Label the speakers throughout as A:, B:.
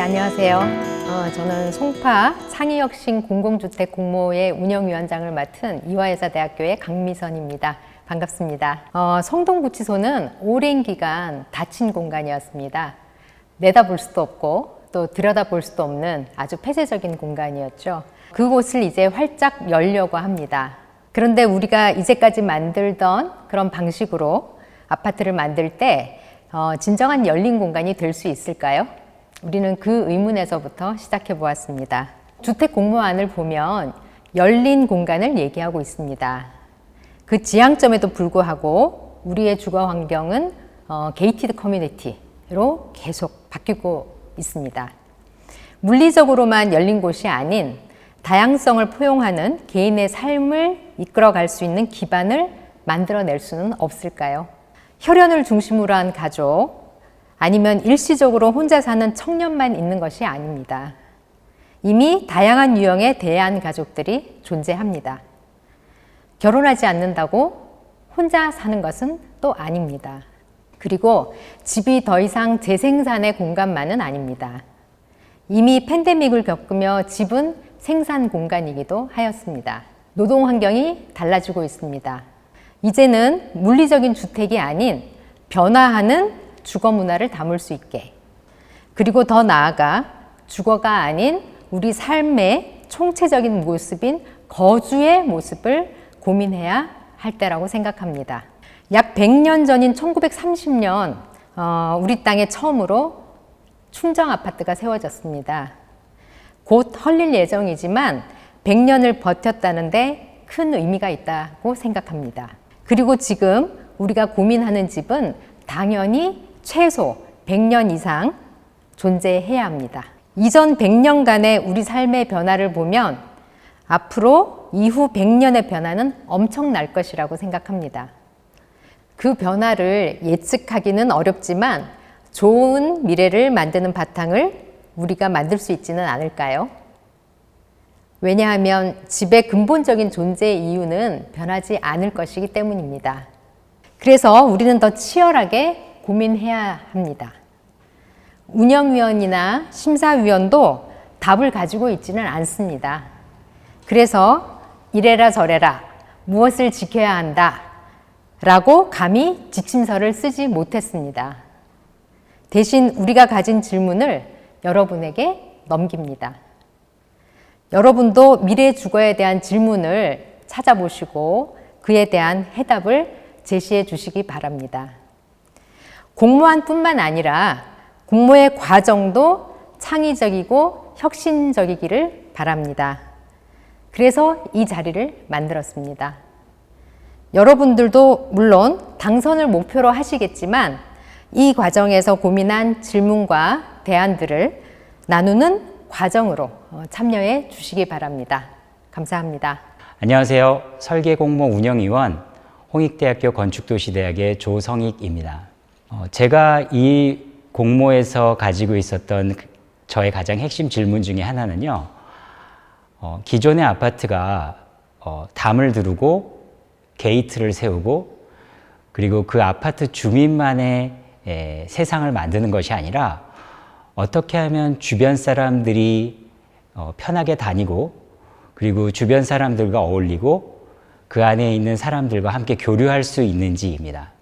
A: 안녕하세요. 저는 송파 창의혁신 공공주택 공모의 운영위원장을 맡은 이화여자대학교의 강미선입니다. 반갑습니다. 성동구치소는 오랜 기간 닫힌 공간이었습니다. 내다볼 수도 없고 또 들여다볼 수도 없는 아주 폐쇄적인 공간이었죠. 그곳을 이제 활짝 열려고 합니다. 그런데 우리가 이제까지 만들던 그런 방식으로 아파트를 만들 때 진정한 열린 공간이 될 수 있을까요? 우리는 그 의문에서부터 시작해 보았습니다. 주택 공모안을 보면 열린 공간을 얘기하고 있습니다. 그 지향점에도 불구하고 우리의 주거 환경은 게이티드 커뮤니티로 계속 바뀌고 있습니다. 물리적으로만 열린 곳이 아닌 다양성을 포용하는 개인의 삶을 이끌어갈 수 있는 기반을 만들어낼 수는 없을까요? 혈연을 중심으로 한 가족, 아니면 일시적으로 혼자 사는 청년만 있는 것이 아닙니다. 이미 다양한 유형의 대한 가족들이 존재합니다. 결혼하지 않는다고 혼자 사는 것은 또 아닙니다. 그리고 집이 더 이상 재생산의 공간만은 아닙니다. 이미 팬데믹을 겪으며 집은 생산 공간이기도 하였습니다. 노동 환경이 달라지고 있습니다. 이제는 물리적인 주택이 아닌 변화하는 주거 문화를 담을 수 있게, 그리고 더 나아가 주거가 아닌 우리 삶의 총체적인 모습인 거주의 모습을 고민해야 할 때라고 생각합니다. 약 100년 전인 1930년 우리 땅에 처음으로 충정 아파트가 세워졌습니다. 곧 헐릴 예정이지만 100년을 버텼다는데 큰 의미가 있다고 생각합니다. 그리고 지금 우리가 고민하는 집은 당연히 최소 100년 이상 존재해야 합니다. 이전 100년간의 우리 삶의 변화를 보면 앞으로 이후 100년의 변화는 엄청날 것이라고 생각합니다. 그 변화를 예측하기는 어렵지만 좋은 미래를 만드는 바탕을 우리가 만들 수 있지는 않을까요? 왜냐하면 집의 근본적인 존재의 이유는 변하지 않을 것이기 때문입니다. 그래서 우리는 더 치열하게 고민해야 합니다. 운영위원이나 심사위원도 답을 가지고 있지는 않습니다. 그래서 이래라 저래라 무엇을 지켜야 한다 라고 감히 지침서를 쓰지 못했습니다. 대신 우리가 가진 질문을 여러분에게 넘깁니다. 여러분도 미래 주거에 대한 질문을 찾아보시고 그에 대한 해답을 제시해 주시기 바랍니다. 공모안뿐만 아니라 공모의 과정도 창의적이고 혁신적이기를 바랍니다. 그래서 이 자리를 만들었습니다. 여러분들도 물론 당선을 목표로 하시겠지만 이 과정에서 고민한 질문과 대안들을 나누는 과정으로 참여해 주시기 바랍니다. 감사합니다.
B: 안녕하세요. 설계공모 운영위원 홍익대학교 건축도시대학의 조성익입니다. 제가 이 공모에서 가지고 있었던 저의 가장 핵심 질문 중에 하나는요, 기존의 아파트가 담을 두르고 게이트를 세우고 그리고 그 아파트 주민만의 세상을 만드는 것이 아니라 어떻게 하면 주변 사람들이 편하게 다니고 그리고 주변 사람들과 어울리고 그 안에 있는 사람들과 함께 교류할 수 있는지입니다.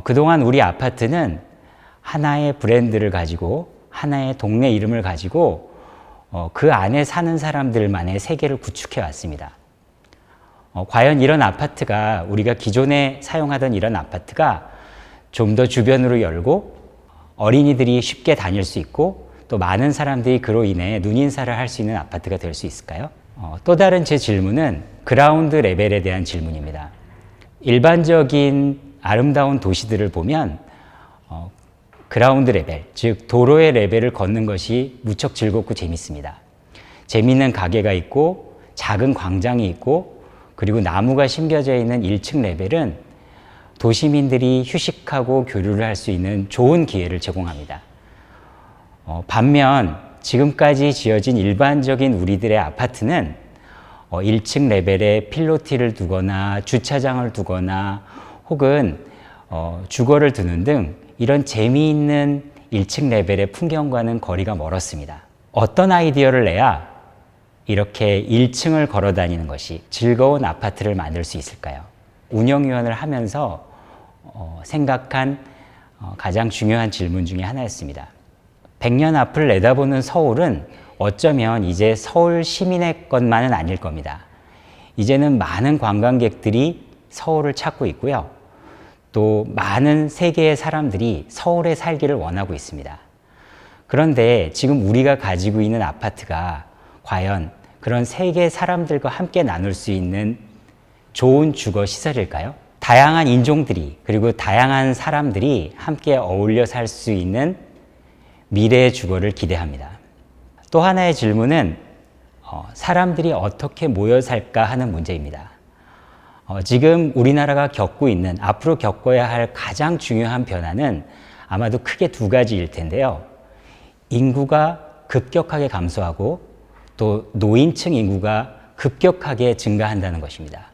B: 그동안 우리 아파트는 하나의 브랜드를 가지고 하나의 동네 이름을 가지고 그 안에 사는 사람들만의 세계를 구축해 왔습니다. 과연 이런 아파트가 우리가 기존에 사용하던 이런 아파트가 좀 더 주변으로 열고 어린이들이 쉽게 다닐 수 있고 또 많은 사람들이 그로 인해 눈인사를 할 수 있는 아파트가 될 수 있을까요? 또 다른 제 질문은 그라운드 레벨에 대한 질문입니다. 일반적인 아름다운 도시들을 보면 그라운드 레벨, 즉 도로의 레벨을 걷는 것이 무척 즐겁고 재밌습니다. 재미있는 가게가 있고 작은 광장이 있고 그리고 나무가 심겨져 있는 1층 레벨은 도시민들이 휴식하고 교류를 할 수 있는 좋은 기회를 제공합니다. 반면 지금까지 지어진 일반적인 우리들의 아파트는 1층 레벨에 필로티를 두거나 주차장을 두거나 혹은 주거를 두는 등 이런 재미있는 1층 레벨의 풍경과는 거리가 멀었습니다. 어떤 아이디어를 내야 이렇게 1층을 걸어 다니는 것이 즐거운 아파트를 만들 수 있을까요? 운영위원을 하면서 생각한 가장 중요한 질문 중에 하나였습니다. 100년 앞을 내다보는 서울은 어쩌면 이제 서울 시민의 것만은 아닐 겁니다. 이제는 많은 관광객들이 서울을 찾고 있고요. 또 많은 세계의 사람들이 서울에 살기를 원하고 있습니다. 그런데 지금 우리가 가지고 있는 아파트가 과연 그런 세계 사람들과 함께 나눌 수 있는 좋은 주거 시설일까요? 다양한 인종들이 그리고 다양한 사람들이 함께 어울려 살 수 있는 미래의 주거를 기대합니다. 또 하나의 질문은 사람들이 어떻게 모여 살까 하는 문제입니다. 지금 우리나라가 겪고 있는 앞으로 겪어야 할 가장 중요한 변화는 아마도 크게 두 가지일 텐데요. 인구가 급격하게 감소하고 또 노인층 인구가 급격하게 증가한다는 것입니다.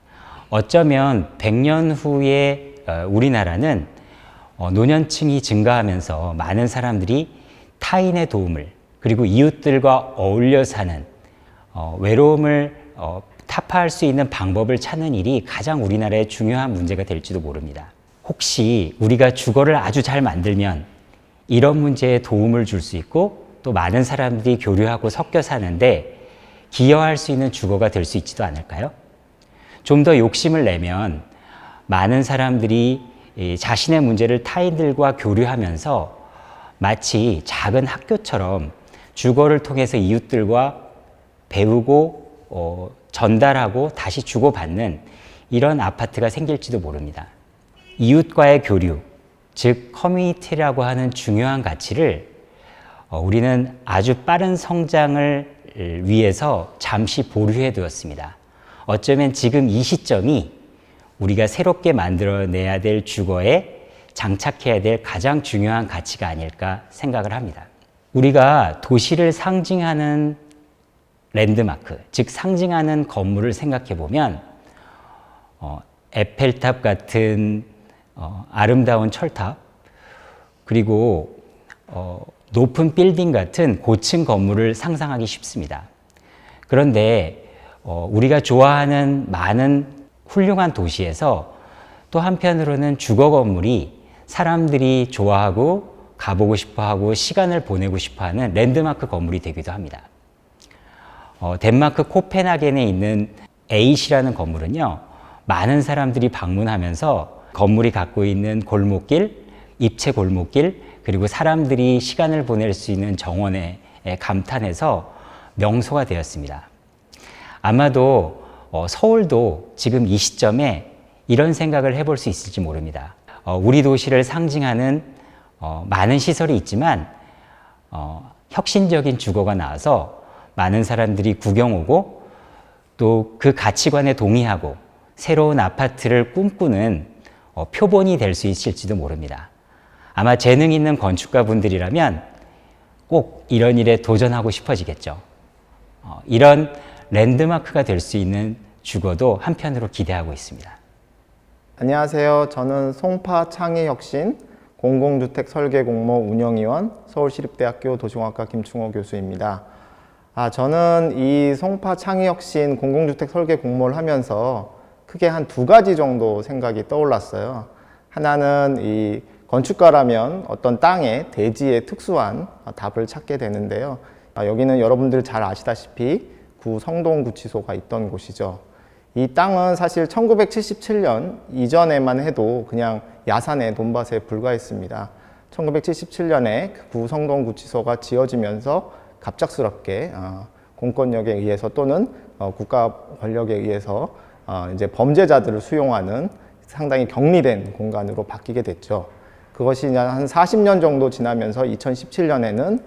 B: 어쩌면 100년 후에 우리나라는 노년층이 증가하면서 많은 사람들이 타인의 도움을 그리고 이웃들과 어울려 사는 외로움을 타파할 수 있는 방법을 찾는 일이 가장 우리나라의 중요한 문제가 될지도 모릅니다. 혹시 우리가 주거를 아주 잘 만들면 이런 문제에 도움을 줄 수 있고 또 많은 사람들이 교류하고 섞여 사는데 기여할 수 있는 주거가 될 수 있지도 않을까요? 좀 더 욕심을 내면 많은 사람들이 자신의 문제를 타인들과 교류하면서 마치 작은 학교처럼 주거를 통해서 이웃들과 배우고 전달하고 다시 주고받는 이런 아파트가 생길지도 모릅니다. 이웃과의 교류, 즉 커뮤니티라고 하는 중요한 가치를 우리는 아주 빠른 성장을 위해서 잠시 보류해 두었습니다. 어쩌면 지금 이 시점이 우리가 새롭게 만들어내야 될 주거에 장착해야 될 가장 중요한 가치가 아닐까 생각을 합니다. 우리가 도시를 상징하는 랜드마크, 즉 상징하는 건물을 생각해 보면 에펠탑 같은 아름다운 철탑, 그리고 높은 빌딩 같은 고층 건물을 상상하기 쉽습니다. 그런데 우리가 좋아하는 많은 훌륭한 도시에서 또 한편으로는 주거 건물이 사람들이 좋아하고 가보고 싶어하고 시간을 보내고 싶어하는 랜드마크 건물이 되기도 합니다. 덴마크 코펜하겐에 있는 A시라는 건물은요, 많은 사람들이 방문하면서 건물이 갖고 있는 골목길, 입체 골목길, 그리고 사람들이 시간을 보낼 수 있는 정원에 감탄해서 명소가 되었습니다. 아마도 서울도 지금 이 시점에 이런 생각을 해볼 수 있을지 모릅니다. 우리 도시를 상징하는 많은 시설이 있지만 혁신적인 주거가 나와서 많은 사람들이 구경 오고 또 그 가치관에 동의하고 새로운 아파트를 꿈꾸는 표본이 될 수 있을지도 모릅니다. 아마 재능 있는 건축가 분들이라면 꼭 이런 일에 도전하고 싶어지겠죠. 이런 랜드마크가 될 수 있는 주거도 한편으로 기대하고 있습니다.
C: 안녕하세요. 저는 송파 창의혁신 공공주택 설계공모 운영위원 서울시립대학교 도시공학과 김충호 교수입니다. 저는 이 송파 창의혁신 공공주택 설계 공모를 하면서 크게 한 두 가지 정도 생각이 떠올랐어요. 하나는 이 건축가라면 어떤 땅의 대지의 특수한 답을 찾게 되는데요. 여기는 여러분들 잘 아시다시피 구 성동구치소가 있던 곳이죠. 이 땅은 사실 1977년 이전에만 해도 그냥 야산의 논밭에 불과했습니다. 1977년에 구 성동구치소가 지어지면서 갑작스럽게 공권력에 의해서 또는 국가 권력에 의해서 이제 범죄자들을 수용하는 상당히 격리된 공간으로 바뀌게 됐죠. 그것이 한 40년 정도 지나면서 2017년에는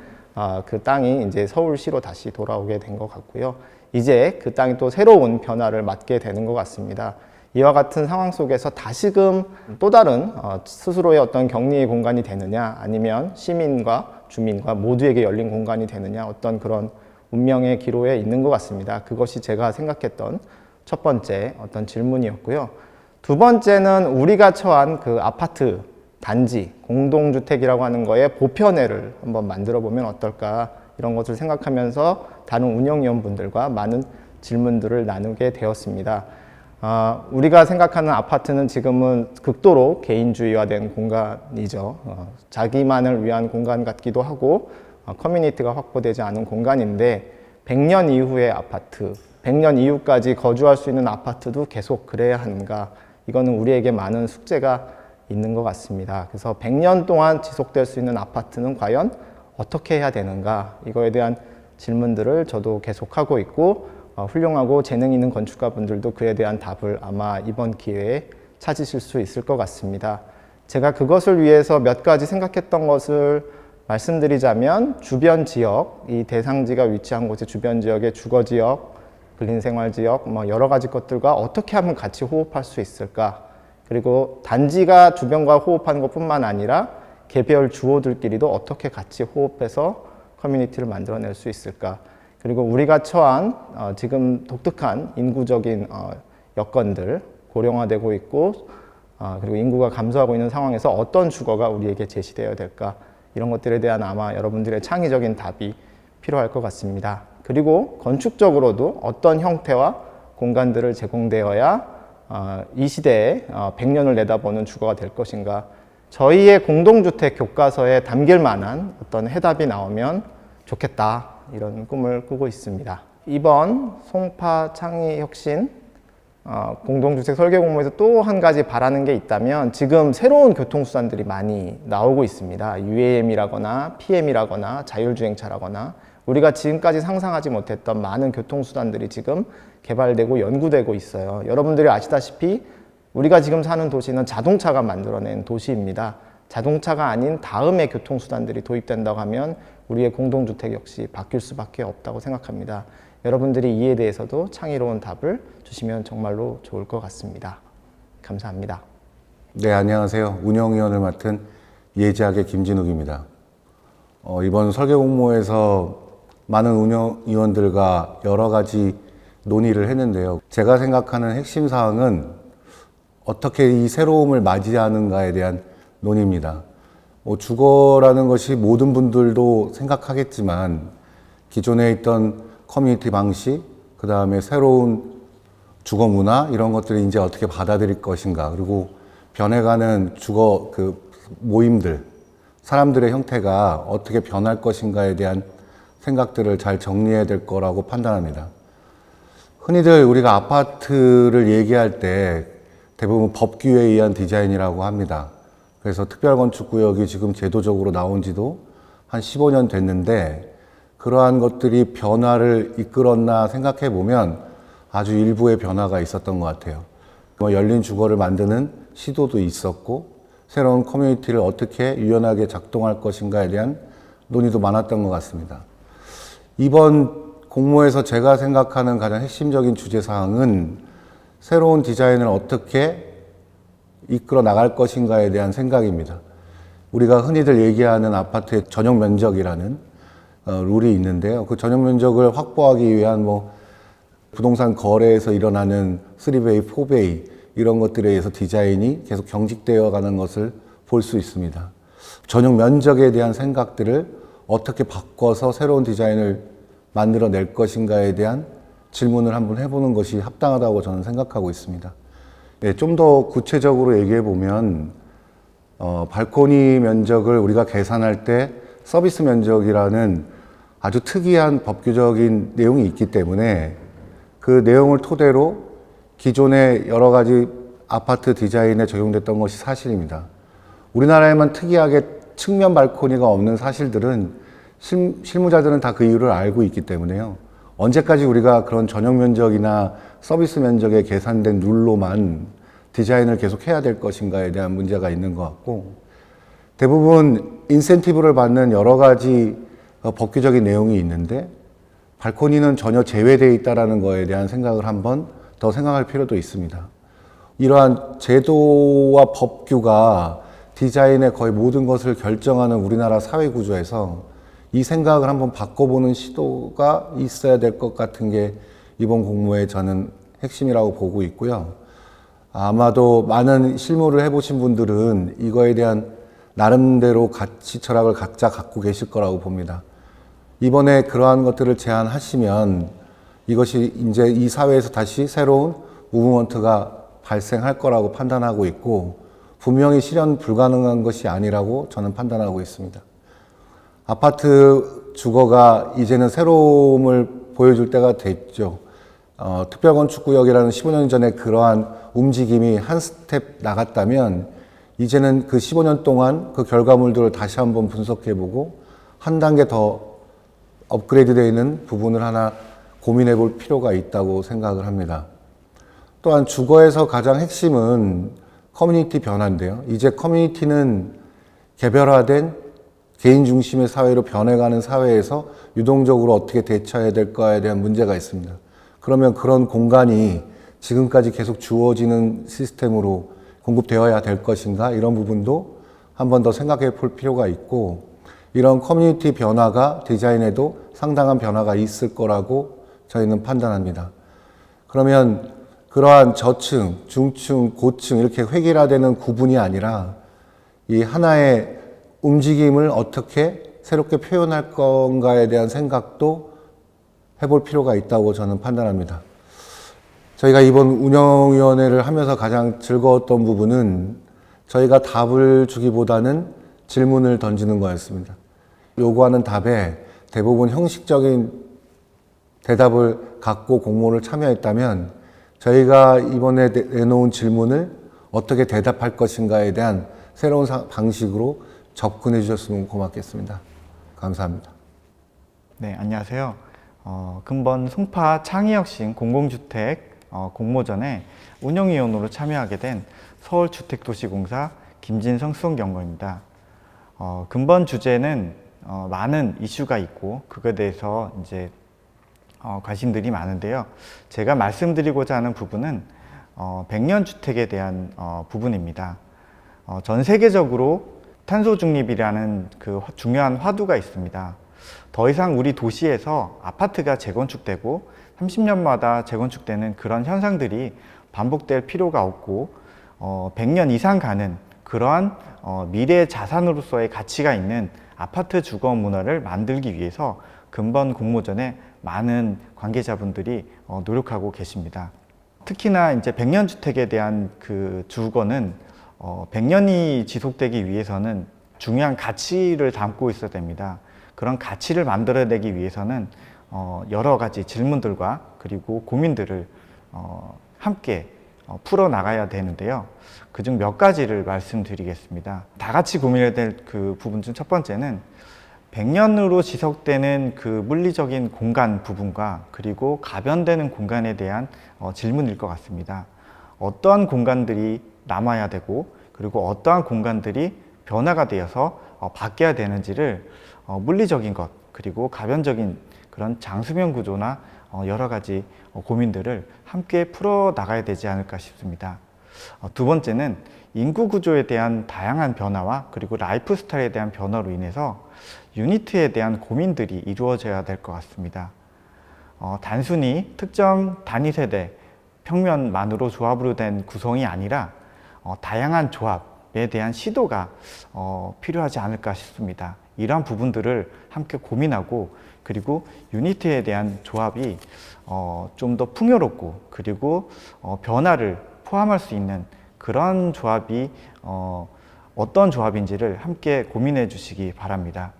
C: 그 땅이 이제 서울시로 다시 돌아오게 된 것 같고요. 이제 그 땅이 또 새로운 변화를 맞게 되는 것 같습니다. 이와 같은 상황 속에서 다시금 또 다른 스스로의 어떤 격리의 공간이 되느냐, 아니면 시민과 주민과 모두에게 열린 공간이 되느냐, 어떤 그런 운명의 기로에 있는 것 같습니다. 그것이 제가 생각했던 첫 번째 어떤 질문이었고요. 두 번째는 우리가 처한 그 아파트 단지, 공동주택이라고 하는 거에 보편화를 한번 만들어 보면 어떨까, 이런 것을 생각하면서 다른 운영위원분들과 많은 질문들을 나누게 되었습니다. 우리가 생각하는 아파트는 지금은 극도로 개인주의화된 공간이죠. 자기만을 위한 공간 같기도 하고 커뮤니티가 확보되지 않은 공간인데 100년 이후의 아파트, 100년 이후까지 거주할 수 있는 아파트도 계속 그래야 하는가, 이거는 우리에게 많은 숙제가 있는 것 같습니다. 그래서 100년 동안 지속될 수 있는 아파트는 과연 어떻게 해야 되는가, 이거에 대한 질문들을 저도 계속하고 있고 훌륭하고 재능 있는 건축가분들도 그에 대한 답을 아마 이번 기회에 찾으실 수 있을 것 같습니다. 제가 그것을 위해서 몇 가지 생각했던 것을 말씀드리자면, 주변 지역, 이 대상지가 위치한 곳의 주변 지역의 주거지역, 근린생활지역, 여러 가지 것들과 어떻게 하면 같이 호흡할 수 있을까, 그리고 단지가 주변과 호흡하는 것뿐만 아니라 개별 주호들끼리도 어떻게 같이 호흡해서 커뮤니티를 만들어낼 수 있을까, 그리고 우리가 처한 지금 독특한 인구적인 여건들, 고령화되고 있고 그리고 인구가 감소하고 있는 상황에서 어떤 주거가 우리에게 제시되어야 될까, 이런 것들에 대한 아마 여러분들의 창의적인 답이 필요할 것 같습니다. 그리고 건축적으로도 어떤 형태와 공간들을 제공되어야 이 시대에 100년을 내다보는 주거가 될 것인가, 저희의 공동주택 교과서에 담길 만한 어떤 해답이 나오면 좋겠다, 이런 꿈을 꾸고 있습니다. 이번 송파 창의혁신 공동주택 설계 공모에서 또 한 가지 바라는 게 있다면, 지금 새로운 교통수단들이 많이 나오고 있습니다. UAM이라거나 PM이라거나 자율주행차라거나 우리가 지금까지 상상하지 못했던 많은 교통수단들이 지금 개발되고 연구되고 있어요. 여러분들이 아시다시피 우리가 지금 사는 도시는 자동차가 만들어낸 도시입니다. 자동차가 아닌 다음의 교통수단들이 도입된다고 하면 우리의 공동주택 역시 바뀔 수밖에 없다고 생각합니다. 여러분들이 이에 대해서도 창의로운 답을 주시면 정말로 좋을 것 같습니다. 감사합니다.
D: 네, 안녕하세요. 운영위원을 맡은 예지학의 김진욱입니다. 이번 설계 공모에서 많은 운영위원들과 여러 가지 논의를 했는데요. 제가 생각하는 핵심 사항은 어떻게 이 새로움을 맞이하는가에 대한 논의입니다. 주거라는 것이 모든 분들도 생각하겠지만 기존에 있던 커뮤니티 방식, 그 다음에 새로운 주거 문화, 이런 것들을 이제 어떻게 받아들일 것인가, 그리고 변해가는 주거 모임들, 사람들의 형태가 어떻게 변할 것인가에 대한 생각들을 잘 정리해야 될 거라고 판단합니다. 흔히들 우리가 아파트를 얘기할 때 대부분 법규에 의한 디자인이라고 합니다. 그래서 특별건축구역이 지금 제도적으로 나온 지도 한 15년 됐는데, 그러한 것들이 변화를 이끌었나 생각해 보면 아주 일부의 변화가 있었던 것 같아요. 열린 주거를 만드는 시도도 있었고, 새로운 커뮤니티를 어떻게 유연하게 작동할 것인가에 대한 논의도 많았던 것 같습니다. 이번 공모에서 제가 생각하는 가장 핵심적인 주제사항은 새로운 디자인을 어떻게 이끌어 나갈 것인가에 대한 생각입니다. 우리가 흔히들 얘기하는 아파트의 전용 면적이라는 룰이 있는데요. 그 전용 면적을 확보하기 위한 부동산 거래에서 일어나는 3베이, 4베이 이런 것들에 의해서 디자인이 계속 경직되어 가는 것을 볼 수 있습니다. 전용 면적에 대한 생각들을 어떻게 바꿔서 새로운 디자인을 만들어낼 것인가에 대한 질문을 한번 해보는 것이 합당하다고 저는 생각하고 있습니다. 네, 좀 더 구체적으로 얘기해 보면 발코니 면적을 우리가 계산할 때 서비스 면적이라는 아주 특이한 법규적인 내용이 있기 때문에 그 내용을 토대로 기존의 여러 가지 아파트 디자인에 적용됐던 것이 사실입니다. 우리나라에만 특이하게 측면 발코니가 없는 사실들은 실무자들은 다 그 이유를 알고 있기 때문에요. 언제까지 우리가 그런 전용 면적이나 서비스 면적에 계산된 룰로만 디자인을 계속 해야 될 것인가에 대한 문제가 있는 것 같고, 대부분 인센티브를 받는 여러 가지 법규적인 내용이 있는데 발코니는 전혀 제외되어 있다는 거에 대한 생각을 한번 더 생각할 필요도 있습니다. 이러한 제도와 법규가 디자인의 거의 모든 것을 결정하는 우리나라 사회 구조에서 이 생각을 한번 바꿔보는 시도가 있어야 될 것 같은 게 이번 공모의 저는 핵심이라고 보고 있고요. 아마도 많은 실무를 해보신 분들은 이거에 대한 나름대로 가치 철학을 각자 갖고 계실 거라고 봅니다. 이번에 그러한 것들을 제안하시면 이것이 이제 이 사회에서 다시 새로운 무브먼트가 발생할 거라고 판단하고 있고, 분명히 실현 불가능한 것이 아니라고 저는 판단하고 있습니다. 아파트 주거가 이제는 새로움을 보여줄 때가 됐죠. 특별건축구역이라는 15년 전에 그러한 움직임이 한 스텝 나갔다면, 이제는 그 15년 동안 그 결과물들을 다시 한번 분석해보고 한 단계 더 업그레이드 되어 있는 부분을 하나 고민해 볼 필요가 있다고 생각을 합니다. 또한 주거에서 가장 핵심은 커뮤니티 변화인데요. 이제 커뮤니티는 개별화된 개인 중심의 사회로 변해가는 사회에서 유동적으로 어떻게 대처해야 될까에 대한 문제가 있습니다. 그러면 그런 공간이 지금까지 계속 주어지는 시스템으로 공급되어야 될 것인가, 이런 부분도 한 번 더 생각해 볼 필요가 있고, 이런 커뮤니티 변화가 디자인에도 상당한 변화가 있을 거라고 저희는 판단합니다. 그러면 그러한 저층, 중층, 고층 이렇게 획일화되는 구분이 아니라 이 하나의 움직임을 어떻게 새롭게 표현할 건가에 대한 생각도 해볼 필요가 있다고 저는 판단합니다. 저희가 이번 운영위원회를 하면서 가장 즐거웠던 부분은 저희가 답을 주기보다는 질문을 던지는 거였습니다. 요구하는 답에 대부분 형식적인 대답을 갖고 공모를 참여했다면, 저희가 이번에 내놓은 질문을 어떻게 대답할 것인가에 대한 새로운 방식으로 접근해 주셨으면 고맙겠습니다. 감사합니다.
E: 네, 안녕하세요. 근본 송파 창의혁신 공공주택 공모전에 운영위원으로 참여하게 된 서울주택도시공사 김진성 수석연구원입니다. 근본 주제는 많은 이슈가 있고 그거에 대해서 이제 관심들이 많은데요. 제가 말씀드리고자 하는 부분은 100년 주택에 대한 부분입니다. 전 세계적으로 탄소 중립이라는 그 중요한 화두가 있습니다. 더 이상 우리 도시에서 아파트가 재건축되고 30년마다 재건축되는 그런 현상들이 반복될 필요가 없고 100년 이상 가는 그러한 미래 자산으로서의 가치가 있는 아파트 주거 문화를 만들기 위해서 근본 공모전에 많은 관계자분들이 노력하고 계십니다. 특히나 이제 100년 주택에 대한 그 주거는 100년이 지속되기 위해서는 중요한 가치를 담고 있어야 됩니다. 그런 가치를 만들어내기 위해서는 여러 가지 질문들과 그리고 고민들을 함께 풀어나가야 되는데요. 그중 몇 가지를 말씀드리겠습니다. 다 같이 고민해야 될 그 부분 중 첫 번째는 100년으로 지속되는 그 물리적인 공간 부분과 그리고 가변되는 공간에 대한 질문일 것 같습니다. 어떠한 공간들이 남아야 되고 그리고 어떠한 공간들이 변화가 되어서 바뀌어야 되는지를 물리적인 것 그리고 가변적인 그런 장수면 구조나 여러 가지 고민들을 함께 풀어 나가야 되지 않을까 싶습니다. 두 번째는 인구 구조에 대한 다양한 변화와 그리고 라이프 스타일에 대한 변화로 인해서 유니트에 대한 고민들이 이루어져야 될 것 같습니다. 단순히 특정 단위 세대 평면만으로 조합으로 된 구성이 아니라 다양한 조합에 대한 시도가 필요하지 않을까 싶습니다. 이러한 부분들을 함께 고민하고 그리고 유니트에 대한 조합이 좀 더 풍요롭고 그리고 변화를 포함할 수 있는 그런 조합이 어떤 조합인지를 함께 고민해 주시기 바랍니다.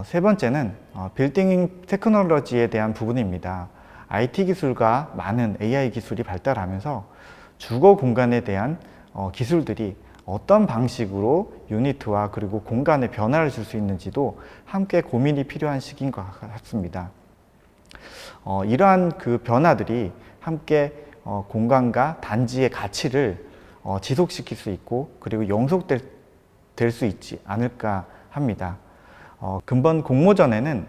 E: 세 번째는 빌딩 테크놀로지에 대한 부분입니다. IT 기술과 많은 AI 기술이 발달하면서 주거 공간에 대한 기술들이 어떤 방식으로 유니트와 그리고 공간에 변화를 줄 수 있는지도 함께 고민이 필요한 시기인 것 같습니다. 이러한 그 변화들이 함께 공간과 단지의 가치를 지속시킬 수 있고 그리고 영속될 수 있지 않을까 합니다. 근본 공모전에는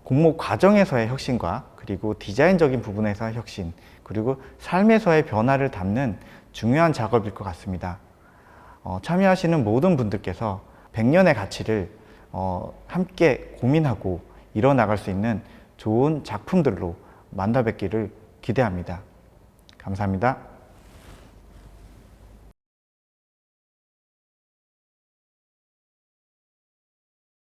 E: 공모 과정에서의 혁신과 그리고 디자인적인 부분에서의 혁신 그리고 삶에서의 변화를 담는 중요한 작업일 것 같습니다. 참여하시는 모든 분들께서 100년의 가치를 함께 고민하고 이뤄나갈 수 있는 좋은 작품들로 만나 뵙기를 기대합니다. 감사합니다.